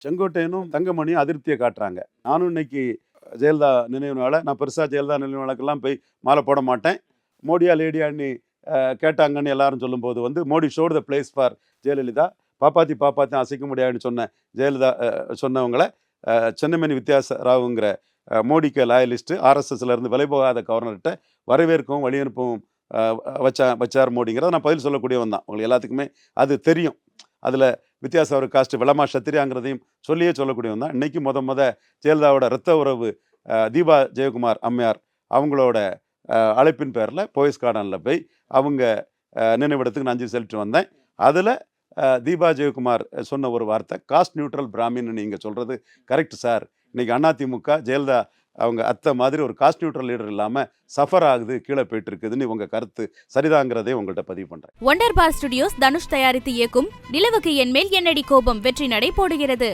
செங்கோட்டையனும் தங்கமணியும் அதிருப்தியை காட்டுறாங்க. நானும் இன்னைக்கு ஜெயலலிதா நினைவு நாள நான் பெருசா ஜெயலலிதா நினைவு நாளுக்கெல்லாம் போய் மாலை போட மாட்டேன். மோடியா லேடியான்னு கேட்டாங்கன்னு எல்லாரும் சொல்லும்போது வந்து Modi shot the place for Jayalalithaa. பாப்பாத்தி பாப்பாத்தி அசைக்க முடியாதுன்னு சொன்ன ஜெயலலிதா சொன்னவங்கள சென்னமேனி வித்யாச ராவுங்கிற மோடிக்கு லாயலிஸ்ட் ஆர்எஸ்எஸ்ல இருந்து விலை போகாத கவர்னர்கிட்ட வரவேற்கவும் வழி அனுப்பவும் வச்சார் மோடிங்கிறத நான் பதில் சொல்லக்கூடியவன் தான். உங்களுக்கு எல்லாத்துக்குமே அது தெரியும். அதில் வித்தியாச காஸ்ட் விளமா சத்திரியாங்கிறதையும் சொல்லியே சொல்லக்கூடியவன் தான். இன்னைக்கு முத ஜெயலலிதாவோட இரத்த உறவு தீபா ஜெயக்குமார் அம்மையார் அவங்களோட அழைப்பின் பேரில் போயஸ் கார்டனில் போய் அவங்க நினைவிடத்துக்கு நான் அஞ்சலி செலுத்திட்டு வந்தேன். அதில் தீபா ஜெயக்குமார் சொன்ன ஒரு வார்த்தை, காஸ்ட் நியூட்ரல் பிராமின் நீங்கள் சொல்கிறது கரெக்ட் சார். இன்னைக்கு அதிமுக ஜெயலலிதா அவங்க அத்தை மாதிரி ஒரு காஸ்ட் நியூட்ரல் லீடர் இல்லாமல் சஃபர் ஆகுது, கீழே போயிட்டு இருக்குதுன்னு உங்க கருத்து சரிதாங்கிறதே உங்கள்கிட்ட பதிவு பண்றேன். ஒண்டர் பார் ஸ்டுடியோஸ் தனுஷ் தயாரித்து இயக்கும் நிலவுக்கு என் மேல் என்னடி கோபம் வெற்றி நடை போடுகிறது.